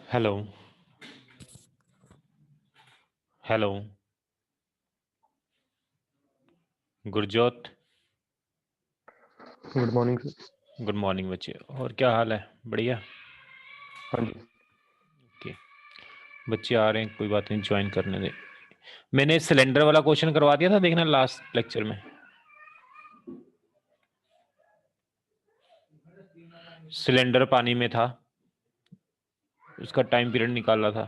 Hello hello Gurjot, good morning sir. Good morning बच्चे। और क्या हाल है? बढ़िया। हाँ जी। ओके, बच्चे आ रहे हैं, कोई बात नहीं, ज्वाइन करने दे। मैंने सिलेंडर वाला क्वेश्चन करवा दिया था, देखना लास्ट लेक्चर में। सिलेंडर पानी में था, उसका टाइम पीरियड निकाला था।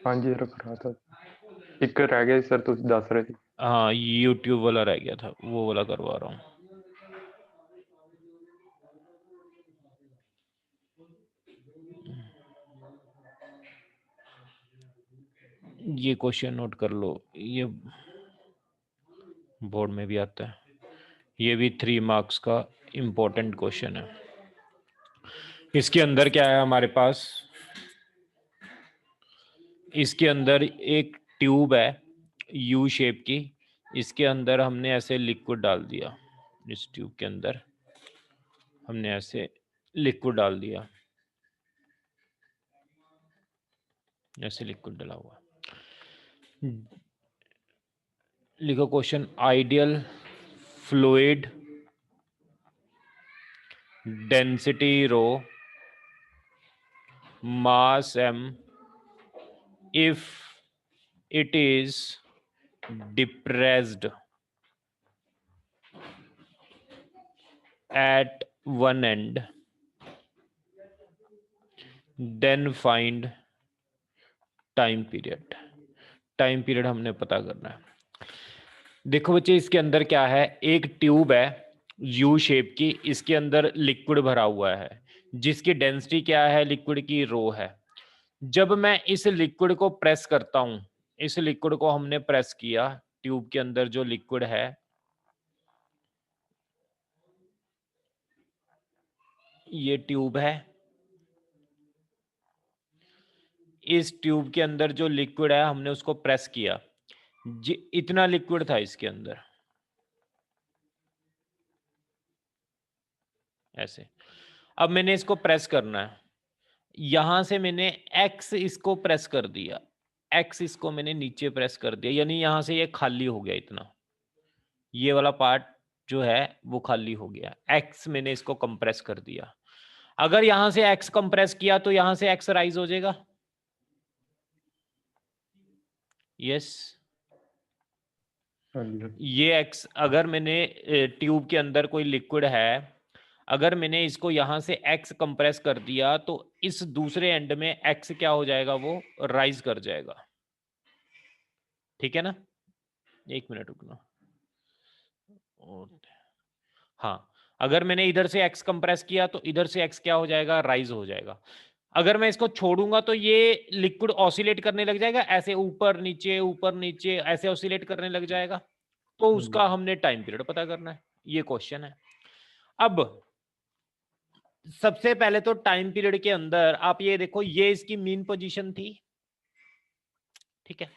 हाँ जी रख रहा था, एक रह गया सर, तो दस रहे थे। हाँ, यूट्यूब वाला रह गया था, वो वाला करवा रहा हूँ। ये क्वेश्चन नोट कर लो, ये बोर्ड में भी आता है। ये भी 3 मार्क्स का इम्पोर्टेंट क्वेश्चन है। इसके अंदर क्या है हमारे पास? इसके अंदर एक ट्यूब है यू शेप की, इसके अंदर हमने ऐसे लिक्विड डाल दिया। इस ट्यूब के अंदर हमने ऐसे लिक्विड डाल दिया, ऐसे लिक्विड डाला हुआ। लिखो question, ideal fluid density rho, mass m, if it is depressed at one end, then find time period. Time period हमने पता करना है। देखो बच्चे, इसके अंदर क्या है, एक ट्यूब है यू शेप की, इसके अंदर लिक्विड भरा हुआ है, जिसकी डेंसिटी क्या है, लिक्विड की रो है। जब मैं इस लिक्विड को प्रेस करता हूं, इस लिक्विड को हमने प्रेस किया, ट्यूब के अंदर जो लिक्विड है, ये ट्यूब है, इस ट्यूब के अंदर जो लिक्विड है हमने उसको प्रेस किया, इतना लिक्विड था इसके अंदर, ऐसे। अब मैंने इसको प्रेस करना है, यहां से मैंने एक्स इसको प्रेस कर दिया, एक्स इसको मैंने नीचे प्रेस कर दिया, यानी यहां से ये खाली हो गया, इतना ये वाला पार्ट जो है वो खाली हो गया। एक्स मैंने इसको कंप्रेस कर दिया। अगर यहां से एक्स कंप्रेस किया तो यहां से एक्स राइज हो जाएगा। यस, हाँ जी सर। ये एक्स, अगर मैंने ट्यूब के अंदर कोई लिक्विड है, अगर मैंने इसको यहां से एक्स कंप्रेस कर दिया तो इस दूसरे एंड में एक्स क्या हो जाएगा, वो राइज कर जाएगा। ठीक है ना? एक मिनट रुकना। हाँ, अगर मैंने इधर से एक्स कंप्रेस किया तो इधर से एक्स क्या हो जाएगा, राइज हो जाएगा। अगर मैं इसको छोड़ूंगा तो ये लिक्विड ऑसिलेट करने लग जाएगा, ऐसे ऊपर नीचे ऐसे ऑसिलेट करने लग जाएगा। तो उसका हमने टाइम पीरियड पता करना है, ये क्वेश्चन है। अब सबसे पहले तो टाइम पीरियड के अंदर आप ये देखो, ये इसकी मीन पोजीशन थी, ठीक है,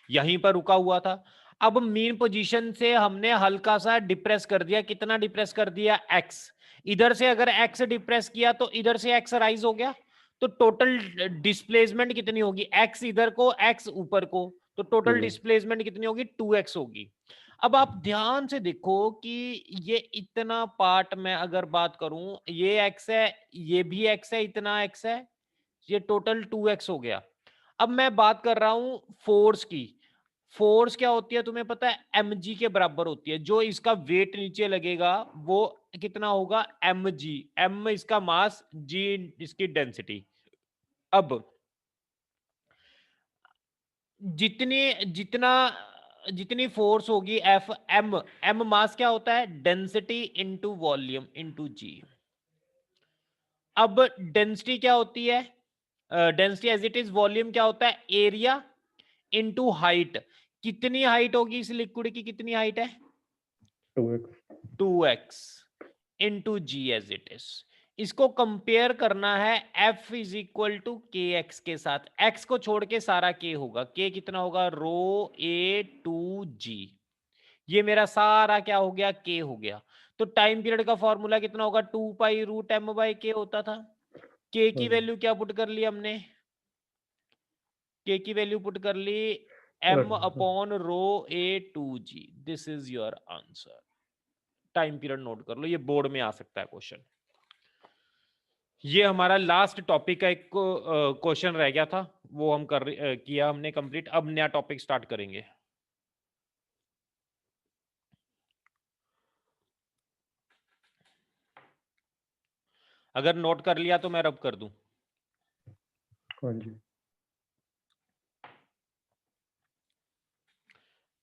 यहीं पर रुका हुआ था। अब मीन पोजीशन से हमने हल्का सा डिप्रेस कर दिया, कितना डिप्रेस कर दिया, एक्स। इधर से अगर एक्स डिप्रेस किया तो इधर से एक्स राइज हो गया, तो टोटल डिस्प्लेसमेंट कितनी होगी, एक्स इधर को एक्स ऊपर को, तो टोटल डिस्प्लेसमेंट कितनी होगी, 2x होगी। अब आप ध्यान से देखो कि ये इतना पार्ट में अगर बात करूं, ये एक्स है, ये भी एक्स है, इतना एक्स है, ये टोटल 2x हो गया। अब मैं बात कर रहा हूं फोर्स की। फोर्स क्या होती है तुम्हें पता है, mg के बराबर होती है। जो इसका वेट नीचे लगेगा वो कितना होगा, mg, m इसका मास, g इसकी डेंसिटी। अब जितनी फोर्स होगी एफ, एम मास क्या होता है, density into volume into g. अब डेंसिटी क्या होती है, density as it is, volume क्या होता है, एरिया इनटू हाइट। कितनी हाइट होगी इस लिक्विड की, कितनी हाइट है, 2x 2x into g as it is. इसको कंपेयर करना है f is equal to k x के साथ। x को छोड़ के सारा k होगा। k कितना होगा? रो ए टू जी। ये मेरा सारा क्या हो गया? k हो गया। तो टाइम पीरियड का फॉर्मूला कितना होगा? 2 pi root m by k होता था। k की वैल्यू क्या पुट कर ली हमने? k की वैल्यू पुट कर ली m upon rho A two g. This is your answer. Time period note कर लो, ये बोर्ड में आ सकता है क्वेश्चन। ये हमारा लास्ट टॉपिक का एक क्वेश्चन रह गया था, वो हम किया हमने कंप्लीट। अब नया टॉपिक स्टार्ट करेंगे। अगर नोट कर लिया तो मैं रब कर दूं। हाँ जी।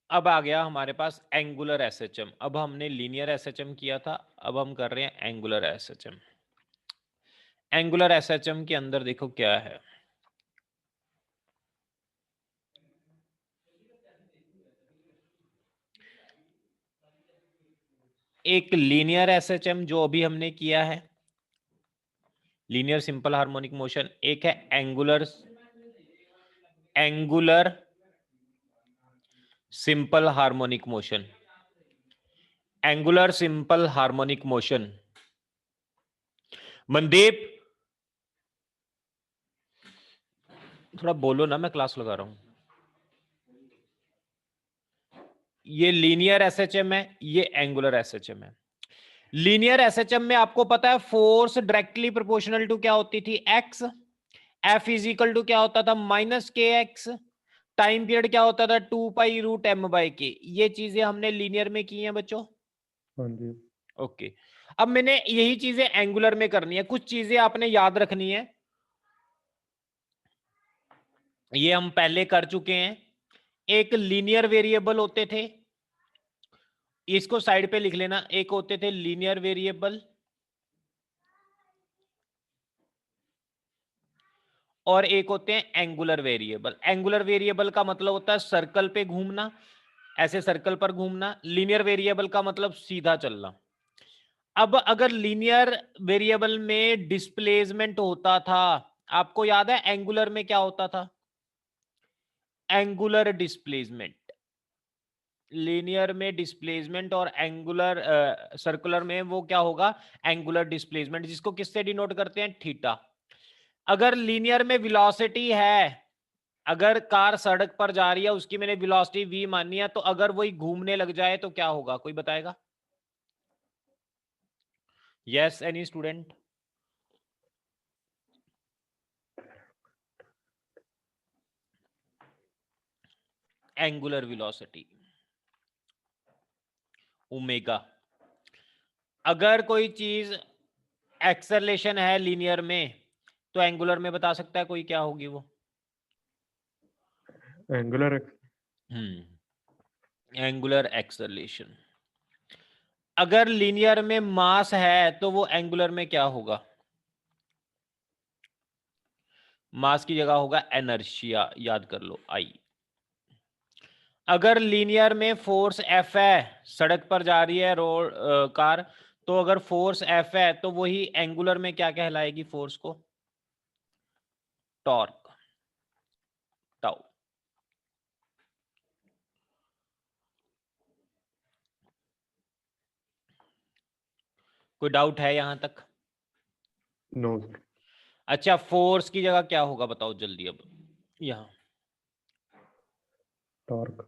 अब आ गया हमारे पास एंगुलर एसएचएम। अब हमने लीनियर एसएचएम किया था, अब हम कर रहे हैं एंगुलर एसएचएम। एंगुलर एसएचएम के अंदर देखो क्या है। एक लीनियर एसएचएम जो अभी हमने किया है, लीनियर सिंपल हार्मोनिक मोशन। एक है angular simple harmonic motion. Angular simple harmonic motion. Mandeep थोड़ा बोलो ना, मैं क्लास लगा रहा हूं। ये लीनियर एसएचएम है, ये एंगुलर एसएचएम है। लीनियर एसएचएम में आपको पता है फोर्स डायरेक्टली प्रोपोर्शनल टू क्या होती थी? X. F is equal to क्या होता था? माइनस के एक्स। टाइम पीरियड क्या होता था? 2 पाई रूट एम बाई के। ये चीजें हमने लीनियर में की हैं बच्चों। हाँ जी। ओके, अब मैंने यही चीजें एंगुलर में करनी है। कुछ चीजें आपने याद रखनी है, ये हम पहले कर चुके हैं। एक लीनियर वेरिएबल होते थे, इसको साइड पे लिख लेना। एक होते थे लीनियर वेरिएबल और एक होते हैं एंगुलर वेरिएबल। एंगुलर वेरिएबल का मतलब होता है सर्कल पे घूमना, ऐसे सर्कल पर घूमना। लीनियर वेरिएबल का मतलब सीधा चलना। अब अगर लीनियर वेरिएबल में डिस्प्लेसमेंट होता था, आपको याद है एंगुलर में क्या होता था? Angular displacement. लीनियर में डिस्प्लेसमेंट और एंगुलर सर्कुलर में वो क्या होगा? एंगुलर डिस्प्लेसमेंट, जिसको किससे डिनोट करते हैं? थीटा। अगर लीनियर में वेलोसिटी है, अगर कार सड़क पर जा रही है, उसकी मैंने वेलोसिटी v मानी है, तो अगर वही घूमने लग जाए तो क्या होगा? कोई बताएगा? Yes, any student? Angular velocity omega. अगर कोई चीज एक्सेलरेशन है लीनियर में, तो एंगुलर में बता सकता है कोई? क्या होगी वो? Angular angular acceleration. अगर लीनियर में मास है तो वो एंगुलर में क्या होगा? मास की जगह होगा एनर्शिया, याद कर लो, आई। अगर लीनियर में फोर्स एफ है, सड़क पर जा रही है रोड कार, तो अगर फोर्स एफ है तो वही एंगुलर में क्या कहलाएगी? फोर्स को टॉर्क, टाउ। कोई डाउट है यहां तक? No sir. अच्छा, फोर्स की जगह क्या होगा बताओ जल्दी। अब यहां टॉर्क।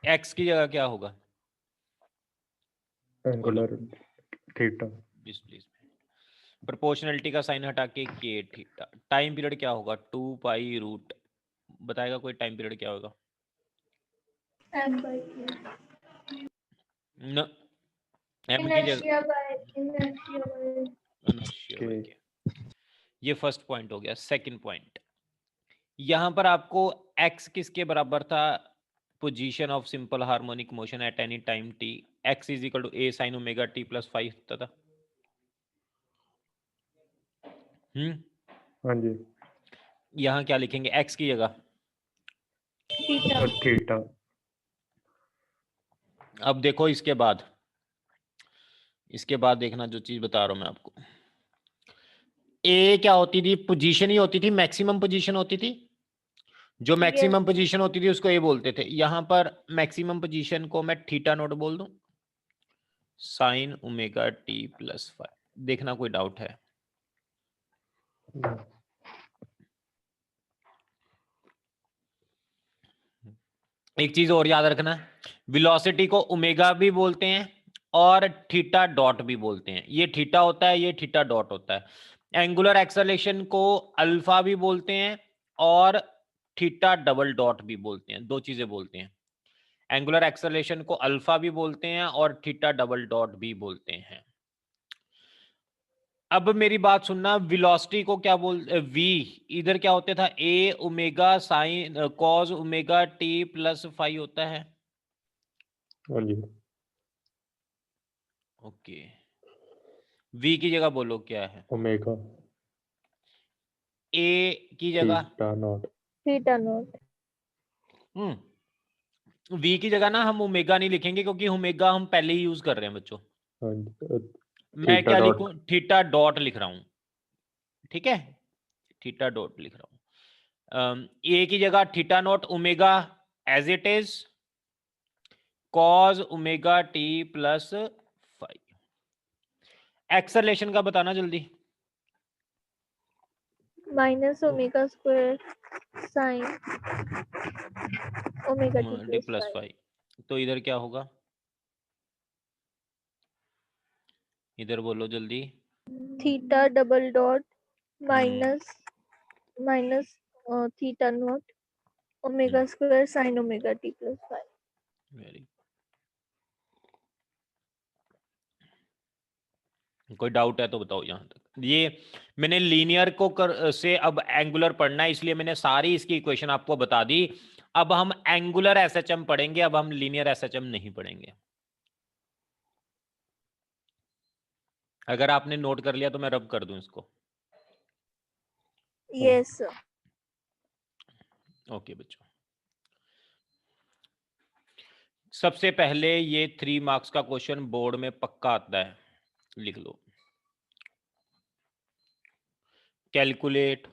एक्स की जगह क्या होगा? Angular theta. डिस्प्लेसमेंट। प्रोपोर्शनलिटी का साइन हटा के के थीटा। टाइम पीरियड क्या होगा? 2 पाई रूट। बताएगा कोई टाइम पीरियड क्या होगा? m by k। न एम की जगह inertia by के। के। ये फर्स्ट पॉइंट हो गया। सेकंड पॉइंट, यहां पर आपको x किसके बराबर था? Position of simple harmonic motion at any time t। x is equal to a sin omega t plus 5 था। हाँ जी। यहां क्या लिखेंगे x की जगह? theta। थीटा। अब देखो इसके बाद देखना जो चीज बता रहा हूं मैं आपको। ए क्या होती थी? पोजीशन ही होती थी, मैक्सिमम पोजीशन होती थी। जो मैक्सिमम पोजीशन होती थी उसको ए बोलते थे। यहां पर मैक्सिमम पोजीशन को मैं थीटा नोट बोल दूं, साइन ओमेगा टी प्लस 5। देखना कोई डाउट है? एक चीज और याद रखना, वेलोसिटी को ओमेगा भी बोलते हैं और थीटा डॉट भी बोलते हैं। ये थीटा होता है, ये थीटा डॉट होता है। एंगुलर एक्सेलरेशन को अल्फा भी बोलते हैं और थीटा डबल डॉट भी बोलते हैं। दो चीजें बोलते हैं, एंगुलर एक्सेलरेशन को अल्फा भी बोलते हैं और थीटा डबल डॉट भी बोलते हैं। अब मेरी बात सुनना, वेलोसिटी को क्या वी इधर क्या होता था? A omega sine cos omega t plus 5 होता है। हाँ जी। ओके, वी की जगह बोलो क्या है? ओमेगा ए की जगह theta naught. Theta naught. V की जगह ना हम ओमेगा नहीं लिखेंगे, क्योंकि ओमेगा हम पहले ही यूज कर रहे हैं बच्चों। हाँ जी, मैं थीटा क्या डॉट। लिखूं? थीटा डॉट लिख रहा हूं, ठीक है, थीटा डॉट लिख रहा हूं। ए की जगह theta naught, omega as it is cos omega t plus 5। Acceleration का बताना जल्दी। Minus omega square sine omega t t plus 5। तो इधर क्या होगा? इधर बोलो जल्दी। Theta double dot minus minus theta naught omega square sine omega t plus 5। Very, कोई डाउट है तो बताओ यहां तक। ये मैंने लीनियर को से अब एंगुलर पढ़ना है, इसलिए मैंने सारी इसकी इक्वेशन आपको बता दी। अब हम एंगुलर एसएचएम पढ़ेंगे, अब हम लीनियर एसएचएम नहीं पढ़ेंगे। अगर आपने नोट कर लिया तो मैं रब कर दूं इसको। यस ओके बच्चों, सबसे पहले ये 3 मार्क्स का क्वेश्चन बोर्ड में पक्का आता है, लिख लो। Calculate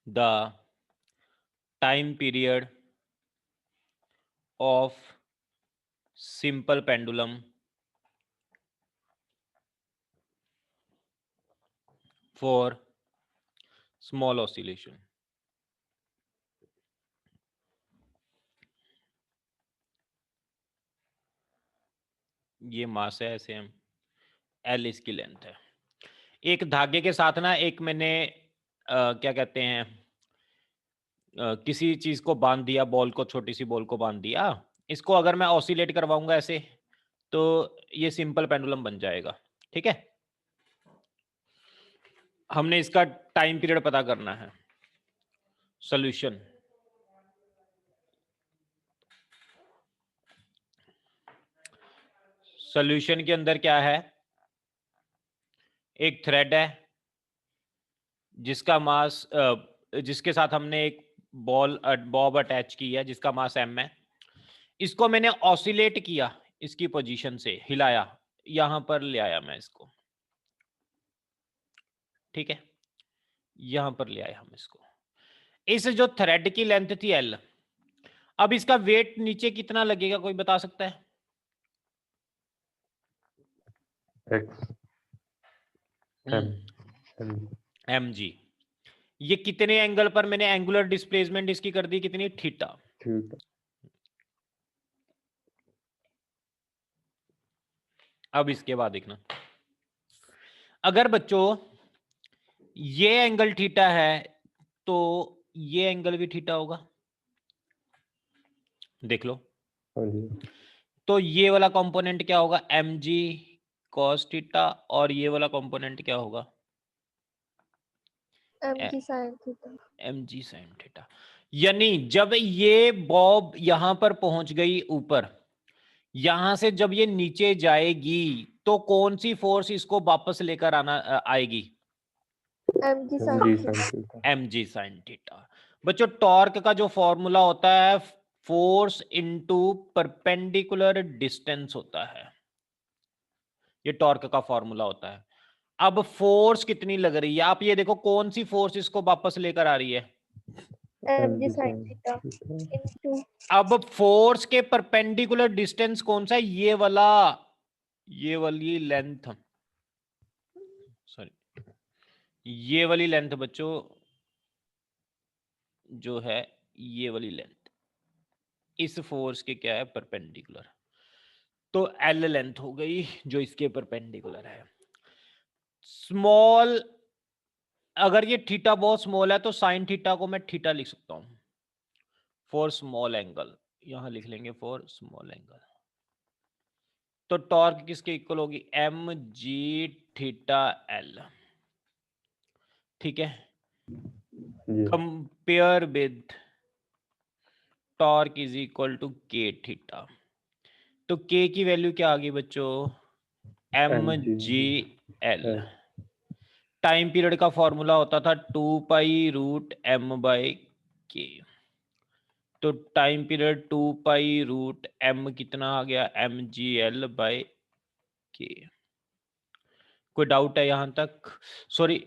the time period of simple pendulum for small oscillation. ये मास है ऐसे, हम एल इसकी लेंथ है। एक धागे के साथ ना एक मैंने क्या कहते हैं किसी चीज को बांध दिया, बॉल को, छोटी सी बॉल को बांध दिया। इसको अगर मैं ऑसिलेट करवाऊंगा ऐसे, तो ये सिंपल पेंडुलम बन जाएगा, ठीक है। हमने इसका टाइम पीरियड पता करना है। सॉल्यूशन, सॉल्यूशन के अंदर क्या है? एक थ्रेड है जिसका मास जिसके साथ हमने एक बॉब अटैच की है जिसका मास m है। इसको मैंने ऑसिलेट किया, इसकी पोजीशन से हिलाया, यहां पर ले आया मैं इसको, ठीक है, यहां पर ले आया हम इसको। इस जो थ्रेड की लेंथ थी l, अब इसका वेट नीचे कितना लगेगा, कोई बता सकता है? X m g. ये कितने एंगल पर मैंने एंगुलर डिस्प्लेसमेंट इसकी कर दी, कितनी? थीटा। थीटा। अब इसके बाद देखना, अगर बच्चों ये एंगल थीटा है तो ये एंगल भी थीटा होगा, देख लो। हाँ जी। तो ये वाला कंपोनेंट क्या होगा? mg cos थीटा, और ये वाला कंपोनेंट क्या होगा? mg sin theta. mg sin theta. यानी जब ये बॉब यहां पर पहुंच गई ऊपर, यहां से जब ये नीचे जाएगी तो कौन सी फोर्स इसको वापस लेकर आएगी? mg sin g theta. sin theta. mg sin theta. बच्चों टॉर्क का जो फॉर्मूला होता है फोर्स इनटू परपेंडिकुलर डिस्टेंस होता है, ये टॉर्क का फॉर्मूला होता है। अब फोर्स कितनी लग रही है, आप ये देखो कौन सी फोर्स इसको वापस लेकर आ रही है। mg sin theta into अब फोर्स के परपेंडिकुलर डिस्टेंस कौन सा है, ये वाली लेंथ, सॉरी ये वाली लेंथ बच्चों, जो है ये वाली लेंथ, इस फोर्स के क्या है परपेंडिकुलर, तो एल लेंथ हो गई जो इसके परपेंडिकुलर है। स्मॉल, अगर ये थीटा बहुत स्मॉल है तो साइन थीटा को मैं थीटा लिख सकता हूं फॉर स्मॉल एंगल, यहां लिख लेंगे फॉर स्मॉल एंगल। तो टॉर्क किसके इक्वल होगी, एम जी थीटा एल, ठीक है। जी compare with torque is equal to k theta, तो के की वैल्यू क्या आ गई बच्चों, m g l. Time period का फॉर्मूला होता था 2π√m/k, तो टाइम पीरियड 2π√m कितना आ गया, mgl/k। कोई डाउट है यहां तक, सॉरी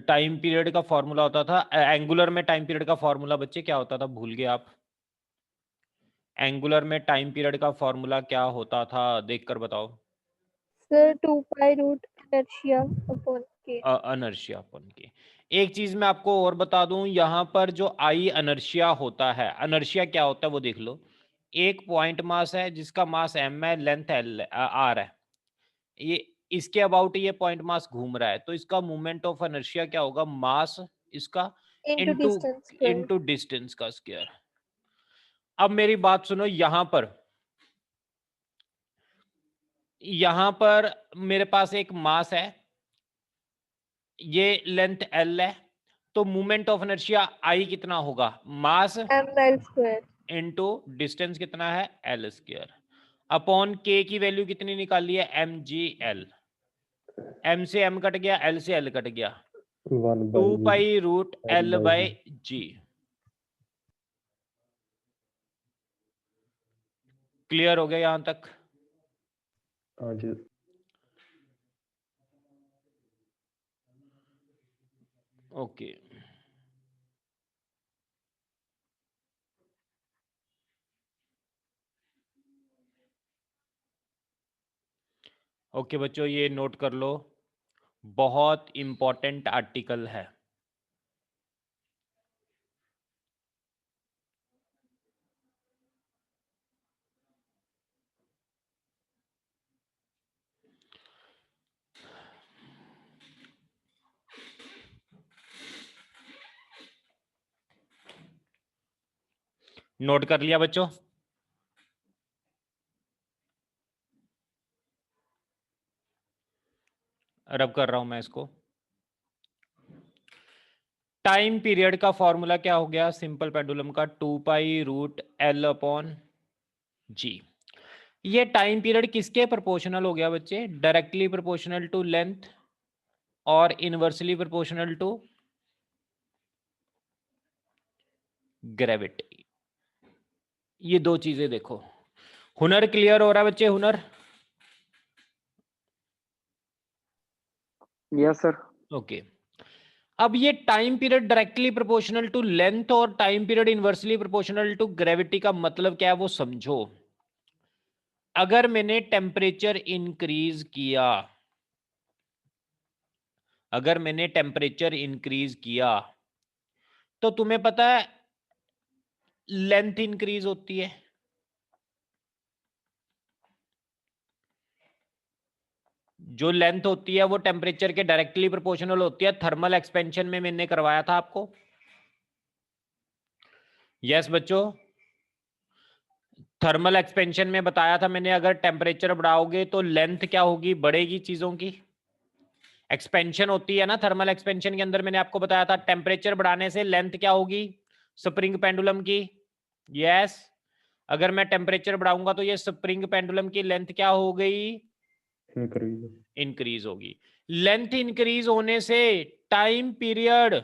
टाइम पीरियड का फॉर्मूला होता था, एंगुलर में टाइम पीरियड का फॉर्मूला बच्चे क्या होता था, भूल गए आप। एंगुलर में टाइम पीरियड का फॉर्मूला क्या होता था, देखकर बताओ। sir 2 pi root inertia upon k inertia upon k. एक चीज मैं आपको और बता दूं, यहां पर जो आई अनर्शिया होता है, अनर्शिया क्या होता है वो देख लो। एक पॉइंट मास है जिसका मास m है, लेंथ l r है, ये इसके अबाउट ये पॉइंट मास घूम रहा है, तो इसका मोमेंट ऑफ अनर्शिया क्या होगा, मास इसका into into distance square into distance का स्क्वायर। अब मेरी बात सुनो, यहां पर मेरे पास एक मास है, ये लेंथ l है, तो मोमेंट ऑफ इनर्शिया I कितना होगा, मास ml square इनटू डिस्टेंस कितना है l स्क्वायर, अपॉन k की वैल्यू कितनी निकाली है, mgl, m से m कट गया, l से l कट गया, 2π√l/g। क्लियर हो गया यहां तक। हाँ जी ओके ओके बच्चों, ये नोट कर लो, बहुत इंपॉर्टेंट आर्टिकल है। नोट कर लिया बच्चों, रब कर रहा हूं मैं इसको। टाइम पीरियड का फॉर्मूला क्या हो गया, सिंपल पेंडुलम का 2π√l/g। ये टाइम पीरियड किसके प्रोपोर्शनल हो गया बच्चे, डायरेक्टली प्रोपोर्शनल टू लेंथ और इनवर्सली प्रोपोर्शनल टू ग्रेविटी। ये दो चीजें देखो। हुनर क्लियर हो रहा है बच्चे, हुनर? Yes sir. ओके अब ये time period directly proportional to length और time period inversely proportional to gravity का मतलब क्या है वो समझो। अगर मैंने टेम्परेचर इंक्रीज किया, अगर मैंने टेम्परेचर इंक्रीज किया तो तुम्हें पता है लेंथ इंक्रीज होती है। जो लेंथ होती है वो टेम्परेचर के डायरेक्टली प्रोपोर्शनल होती है। थर्मल एक्सपेंशन में मैंने करवाया था आपको। यस बच्चों, थर्मल एक्सपेंशन में बताया था मैंने, अगर टेम्परेचर बढ़ाओगे तो लेंथ क्या होगी, बढ़ेगी चीजों की। एक्सपेंशन होती है ना थर्मल एक्सपेंशन के अंदर, मैंने आपको बताया था टेम्परेचर बढ़ाने से लेंथ क्या होगी स्प्रिंग पेंडुलम की। यस, अगर मैं टेम्परेचर बढ़ाऊंगा तो ये स्प्रिंग पेंडुलम की लेंथ क्या हो गई, इंक्रीज होगी। लेंथ इंक्रीज होने से टाइम पीरियड,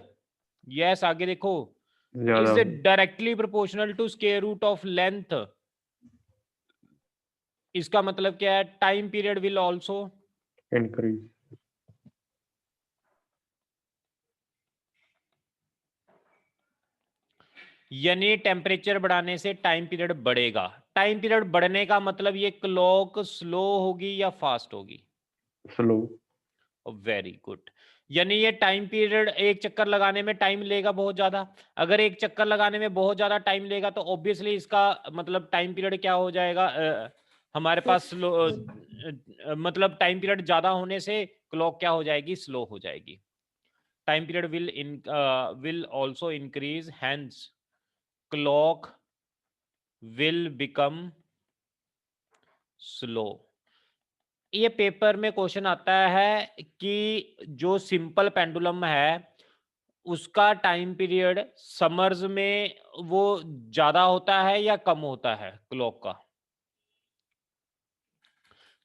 यस आगे देखो, ज्यादा is directly proportional to square root of length. इसका मतलब क्या है? Time period will also increase. यानी टेम्परेचर बढ़ाने से टाइम पीरियड बढ़ेगा। टाइम पीरियड बढ़ने का मतलब ये क्लॉक स्लो होगी या फास्ट होगी? स्लो। Very good. यानी ये टाइम पीरियड एक चक्कर लगाने में टाइम लेगा बहुत ज्यादा। अगर एक चक्कर लगाने में बहुत ज्यादा टाइम लेगा तो ऑब्वियसली इसका मतलब टाइम पीरियड क्या हो जाएगा? हमारे पास स्लो, मतलब टाइम पीरियड ज्यादा होने से क्लॉक क्या हो जाएगी? स्लो हो जाएगी। Time period will also increase, hence clock will become slow. ये पेपर में क्वेश्चन आता है कि जो सिंपल पेंडुलम है उसका टाइम पीरियड समर्स में वो ज्यादा होता है या कम होता है क्लॉक का?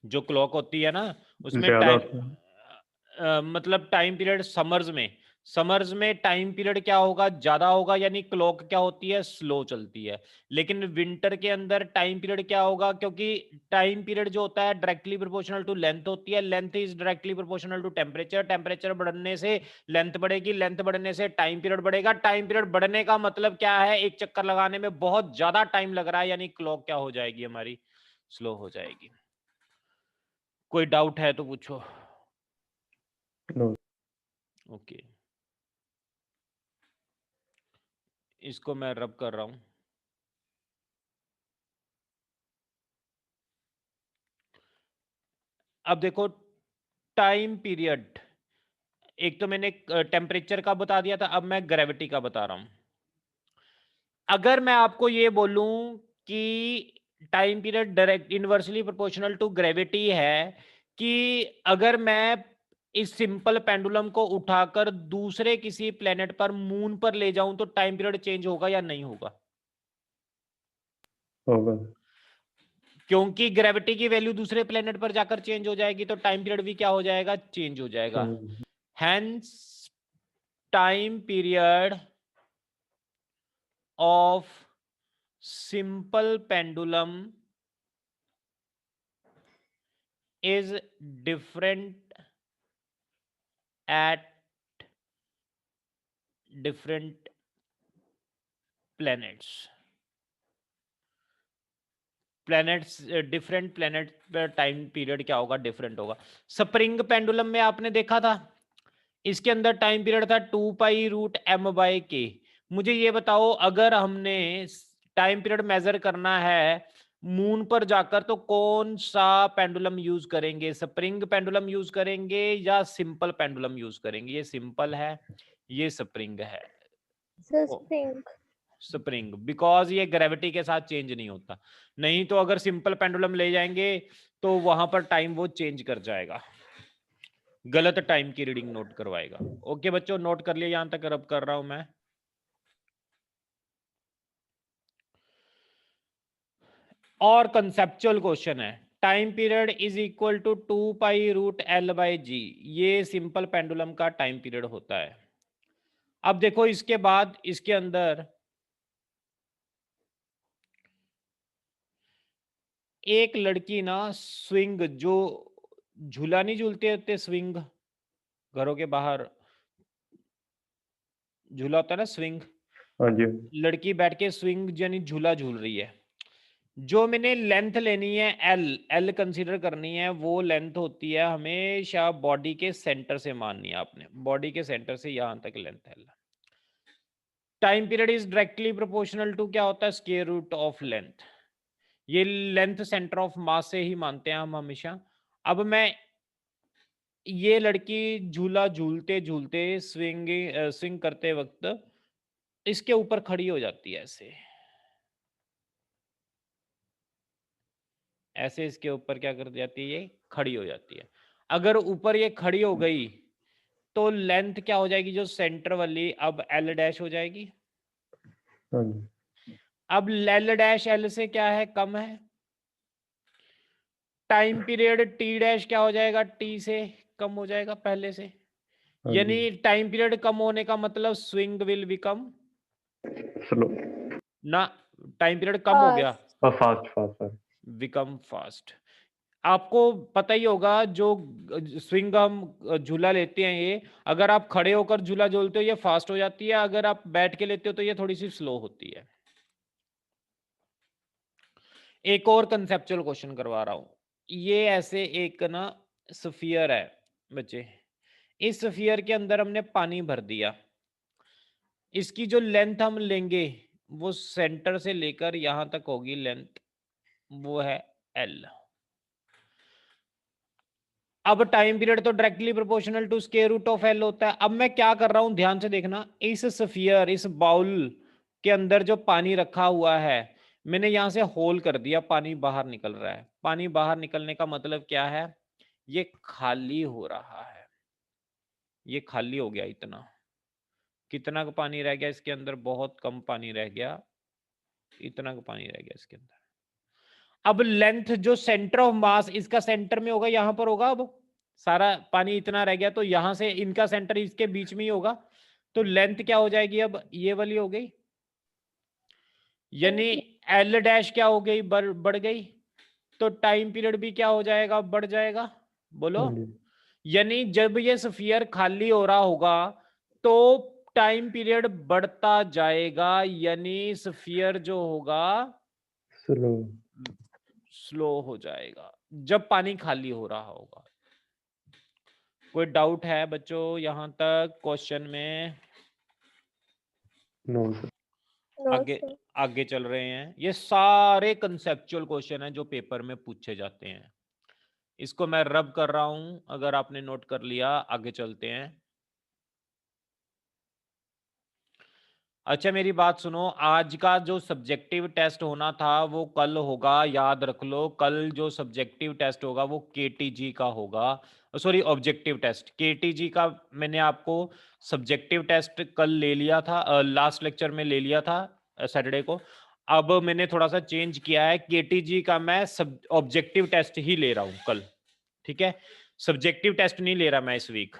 जो क्लॉक होती है ना उसमें ज्यादा टाइम होता है। मतलब टाइम पीरियड समर्स में टाइम पीरियड क्या होगा? ज्यादा होगा, यानी क्लॉक क्या होती है? स्लो चलती है। लेकिन विंटर के अंदर टाइम पीरियड क्या होगा? क्योंकि टाइम पीरियड जो होता है डायरेक्टली प्रोपोर्शनल टू लेंथ होती है, length is directly proportional to temperature, temperature बढ़ने से लेंथ बढ़ेगी, लेंथ बढ़ने से टाइम पीरियड बढ़ेगा। टाइम पीरियड बढ़ने का मतलब क्या है? एक चक्कर लगाने में बहुत ज्यादा टाइम लग रहा है, यानी क्लॉक क्या हो जाएगी हमारी? स्लो हो जाएगी। कोई डाउट है तो पूछो। नो। ओके, इसको मैं रब कर रहा हूं। अब देखो टाइम पीरियड, एक तो मैंने टेम्परेचर का बता दिया था, अब मैं ग्रेविटी का बता रहा हूं। अगर मैं आपको ये बोलूं कि time period direct inversely proportional to gravity है, कि अगर मैं इस सिंपल पेंडुलम को उठाकर दूसरे किसी प्लेनेट पर, मून पर ले जाऊं तो टाइम पीरियड चेंज होगा या नहीं होगा? होगा। क्योंकि ग्रेविटी की वैल्यू दूसरे प्लेनेट पर जाकर चेंज हो जाएगी तो टाइम पीरियड भी क्या हो जाएगा? चेंज हो जाएगा। Hence, time period of simple pendulum is different at different planets. Different planet पर टाइम पीरियड क्या होगा? डिफरेंट होगा। स्प्रिंग पेंडुलम में आपने देखा था, इसके अंदर टाइम पीरियड था 2π√m/k। मुझे ये बताओ, अगर हमने टाइम पीरियड मेजर करना है मून पर जाकर तो कौन सा पेंडुलम यूज करेंगे? स्प्रिंग पेंडुलम यूज करेंगे या सिंपल पेंडुलम यूज करेंगे? ये सिंपल है, ये स्प्रिंग है। Sir spring. स्प्रिंग, बिकॉज ये ग्रेविटी के साथ चेंज नहीं होता। नहीं तो अगर सिंपल पेंडुलम ले जाएंगे तो वहां पर टाइम वो चेंज कर जाएगा, गलत टाइम की रीडिंग नोट करवाएगा। ओके बच्चों, नोट कर लिया? यहां तक रब कर रहा हूं मैं। और कंसेप्चुअल क्वेश्चन है, time period is equal to 2π√L/g। ये सिंपल पेंडुलम का टाइम पीरियड होता है। अब देखो इसके बाद इसके अंदर एक लड़की ना स्विंग, जो झूला नहीं झूलते होते स्विंग, घरों के बाहर झूला होता है ना स्विंग, हाँ जी। लड़की बैठ के स्विंग यानी झूला झूल रही है। जो मैंने लेंथ लेनी है एल कंसीडर करनी है, वो लेंथ होती है हमेशा बॉडी के सेंटर से माननी है आपने, बॉडी के सेंटर से यहां तक length L. Time period is directly proportional to क्या होता है? Square root of length. ये लेंथ सेंटर ऑफ मास से ही मानते हैं हम हमेशा। अब मैं ये लड़की झूला झूलते झूलते स्विंग करते वक्त इसके ऊपर खड़ी हो जाती है, ऐसे ऐसे इसके ऊपर क्या कर जाती है? ये खड़ी हो जाती है। अगर ऊपर ये खड़ी हो गई तो लेंथ क्या हो जाएगी? जो सेंटर वाली, अब एल डैश हो जाएगी। हाँ जी। अब एल डैश एल से क्या है? कम है। टाइम पीरियड टी डैश क्या हो जाएगा? टी से कम हो जाएगा पहले से। हाँ जी। यानी टाइम पीरियड कम होने का मतलब स्विंग विल बिकम स्लो ना, टाइम पीरियड कम हो गया, Fast. Fast fast sorry become fast. आपको पता ही होगा जो स्विंग हम झूला लेते हैं, ये अगर आप खड़े होकर झूला झूलते हो ये फास्ट हो जाती है, अगर आप बैठ के लेते हो तो ये थोड़ी सी स्लो होती है। एक और कंसेप्चुअल क्वेश्चन करवा रहा हूं। ये ऐसे एक ना स्फीयर है बच्चे, इस स्फीयर के अंदर हमने पानी भर दिया, इसकी जो लेंथ हम लेंगे वो सेंटर से लेकर यहां तक होगी लेंथ, वो है एल। अब टाइम पीरियड तो directly proportional to square root of L होता है। अब मैं क्या कर रहा हूं, ध्यान से देखना, इस स्फीयर, इस बाउल के अंदर जो पानी रखा हुआ है, मैंने यहां से होल कर दिया, पानी बाहर निकल रहा है। पानी बाहर निकलने का मतलब क्या है, ये खाली हो रहा है, ये खाली हो गया। इतना, कितना का पानी रह गया इसके अंदर, बहुत कम पानी रह गया, इतना का पानी रह गया इसके अंदर। अब लेंथ जो सेंटर ऑफ मास इसका सेंटर में होगा, यहां पर होगा। अब सारा पानी इतना रह गया तो यहां से इनका सेंटर इसके बीच में ही होगा, तो लेंथ क्या हो जाएगी, अब ये वाली हो गई, यानी एल डैश क्या हो गई, बढ़ गई, तो टाइम पीरियड भी क्या हो जाएगा, बढ़ जाएगा। बोलो, हाँ जी यानी जब ये स्फीयर खाली हो रहा होगा तो टाइम पीरियड बढ़ता जाएगा, यानी स्फीयर जो होगा स्लो स्लो हो जाएगा जब पानी खाली हो रहा होगा। कोई डाउट है बच्चों यहां तक क्वेश्चन में? नो सर No, आगे sir. आगे चल रहे हैं। ये सारे कंसेप्चुअल क्वेश्चन हैं जो पेपर में पूछे जाते हैं। इसको मैं रब कर रहा हूं, अगर आपने नोट कर लिया। आगे चलते हैं। अच्छा मेरी बात सुनो, आज का जो सब्जेक्टिव टेस्ट होना था वो कल होगा, याद रख लो। कल जो सब्जेक्टिव टेस्ट होगा वो केटीजी का होगा, सॉरी ऑब्जेक्टिव टेस्ट। केटीजी का मैंने आपको सब्जेक्टिव टेस्ट कल ले लिया था, लास्ट लेक्चर में ले लिया था सैटरडे को। अब मैंने थोड़ा सा चेंज किया है, केटीजी का मैं सब ऑब्जेक्टिव टेस्ट ही ले रहा हूँ कल, ठीक है। सब्जेक्टिव टेस्ट नहीं ले रहा मैं इस वीक,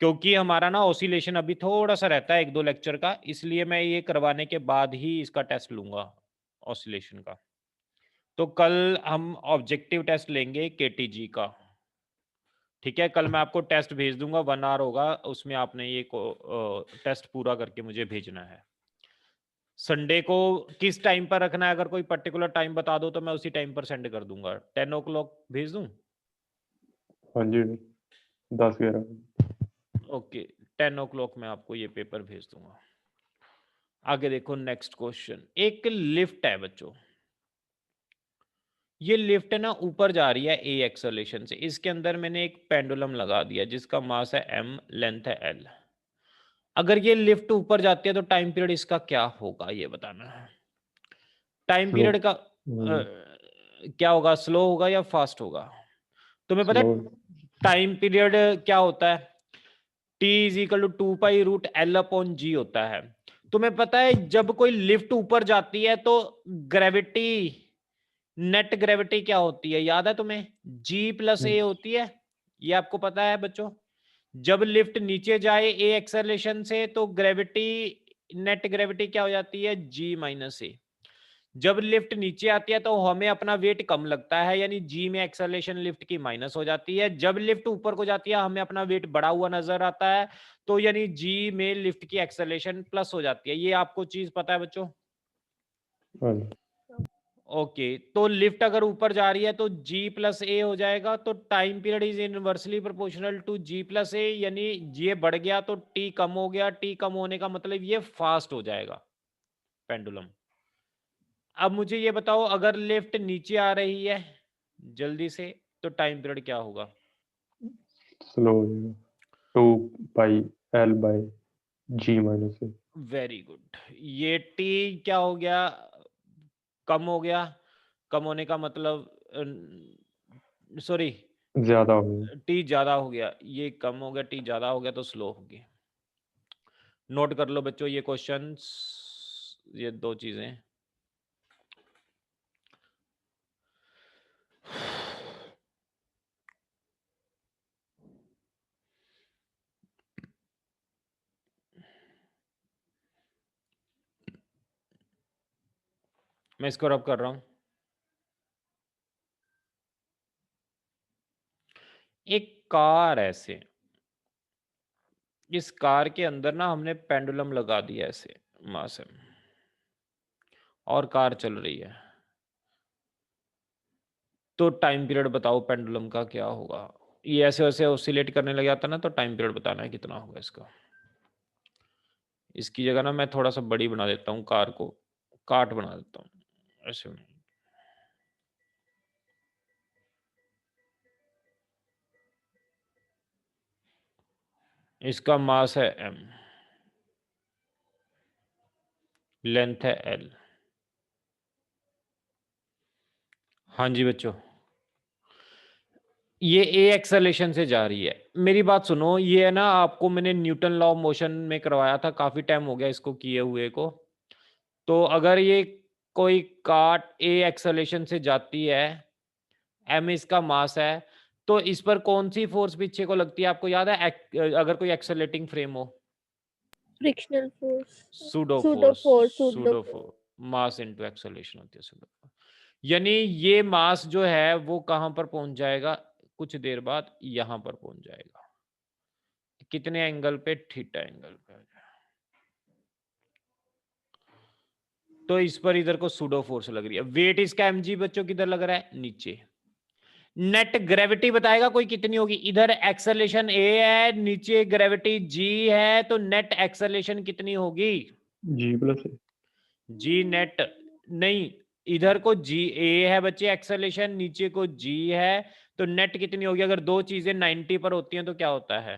क्योंकि हमारा ना ऑसिलेशन अभी थोड़ा सा रहता है 1-2 लेक्चर का, इसलिए मैं ये करवाने के बाद ही इसका टेस्ट लूंगा ऑसिलेशन का। तो कल हम ऑब्जेक्टिव टेस्ट लेंगे केटीजी का, ठीक है। कल मैं आपको टेस्ट भेज दूंगा, 1 आवर होगा, उसमें आपने ये टेस्ट पूरा करके मुझे भेजना है। संडे को किस टाइम पर रखना है, अगर कोई पर्टिकुलर टाइम बता दो तो मैं उसी टाइम पर सेंड कर दूंगा। 10 o'clock भेज दूं? हाँ जी 10-11 ओके, 10 o'clock मैं आपको ये पेपर भेज दूंगा। आगे देखो नेक्स्ट क्वेश्चन। एक लिफ्ट है बच्चों, ये लिफ्ट है ना, ऊपर जा रही है ए एक्सेलरेशन से। इसके अंदर मैंने एक पेंडुलम लगा दिया जिसका मास है m, लेंथ है l। अगर ये लिफ्ट ऊपर जाती है तो टाइम पीरियड इसका क्या होगा, ये बताना है। टाइम स्लो पीरियड का क्या होगा, स्लो होगा या फास्ट होगा? तुम्हें पता स्लो है टाइम पीरियड क्या होता है? T is equal to 2π√L/g होता है। तुम्हें पता है जब कोई लिफ्ट ऊपर जाती है तो ग्रेविटी, नेट ग्रेविटी क्या होती है, याद है तुम्हें? G+a होती है, ये आपको पता है बच्चों। जब लिफ्ट नीचे जाए ए एक्सेलरेशन से तो ग्रेविटी, नेट ग्रेविटी क्या हो जाती है, G-a। जब लिफ्ट नीचे आती है तो हमें अपना वेट कम लगता है, यानी जी में एक्सेलरेशन लिफ्ट की माइनस हो जाती है। जब लिफ्ट ऊपर को जाती है हमें अपना वेट बढ़ा हुआ नजर आता है, तो यानी जी में लिफ्ट की एक्सेलरेशन प्लस हो जाती है। ये आपको चीज पता है बच्चों? हाँ जी ओके, तो लिफ्ट अगर ऊपर जा रही है तो G+a हो जाएगा, तो time period is inversely proportional to G+a, यानी ये बढ़ गया तो T कम हो गया। T कम होने का मतलब ये फास्ट हो जाएगा पेंडुलम। अब मुझे ये बताओ, अगर लिफ्ट नीचे आ रही है जल्दी से तो टाइम पीरियड क्या होगा? स्लो हो जाएगा 2πL/G-a वेरी गुड। ये टी क्या हो गया, कम हो गया। कम होने का मतलब, सॉरी, ज्यादा हो गया टी ज्यादा हो गया, ये कम हो गया, टी ज्यादा हो गया तो स्लो होगी। नोट कर लो बच्चों ये क्वेश्चंस, ये 2 चीजें। मैं इसको रब कर रहा हूं। एक कार ऐसे, इस कार के अंदर ना हमने पेंडुलम लगा दिया ऐसे मास है, और कार चल रही है, तो टाइम पीरियड बताओ पेंडुलम का क्या होगा। ये ऐसे वैसे ऑसिलेट करने लग जाता ना, तो टाइम पीरियड बताना है कितना होगा इसका। इसकी जगह ना मैं थोड़ा सा बड़ी बना देता हूँ, कार को काट बना देता हूँ ऐसे नहीं। इसका मास है m, लेंथ है l। हाँ जी बच्चों, ये a एक्सेलेरेशन से जा रही है। मेरी बात सुनो, ये है ना आपको मैंने न्यूटन लॉ ऑफ मोशन में करवाया था, काफी टाइम हो गया इसको किए हुए को। तो अगर ये कोई काट a एक्सेलेरेशन से जाती है, m इसका मास है, तो इस पर कौन सी फोर्स पीछे को लगती है आपको याद है? अगर कोई एक्सेलरेटिंग फ्रेम हो, frictional force, pseudo pseudo force, force, pseudo force, mass into acceleration होती है सूडो फोर्स। यानी ये मास जो है वो कहां पर पहुंच जाएगा, कुछ देर बाद यहां पर पहुंच जाएगा। कितने एंगल पे? थीटा एंगल पे। तो इस पर इधर को सूडो फोर्स लग रही है। वेट इसका mg बच्चों किधर लग रहा है? नीचे। नेट ग्रेविटी बताएगा कोई कितनी होगी? इधर एक्सेलरेशन a है, नीचे ग्रेविटी g है, तो नेट एक्सेलरेशन कितनी होगी? G+A। जी नेट नहीं, इधर को जी ए है बच्चे एक्सेलरेशन, नीचे को जी है, तो नेट कितनी होगी? अगर दो चीजें 90 पर होती हैं तो क्या होता है?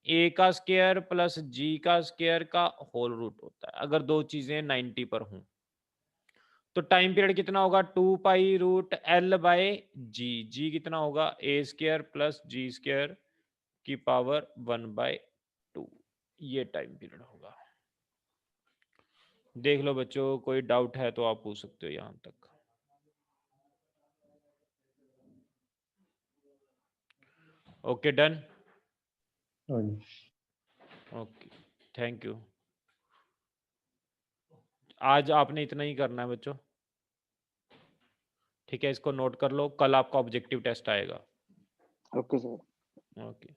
ए का स्क्वायर प्लस जी का स्क्वायर का होल रूट होता है, अगर दो चीजें 90 पर हों। तो टाइम पीरियड कितना होगा? 2π√L/जी। जी कितना होगा? ए स्क्वायर प्लस जी स्क्वायर की पावर 1/2। ये टाइम पीरियड होगा। देख लो बच्चों, कोई डाउट है तो आप पूछ सकते हो यहां तक। Okay done. हाँ जी। Okay thank you. आज आपने इतना ही करना है बच्चों, ठीक है? इसको नोट कर लो, कल आपका ऑब्जेक्टिव टेस्ट आएगा। Okay sir. ओके।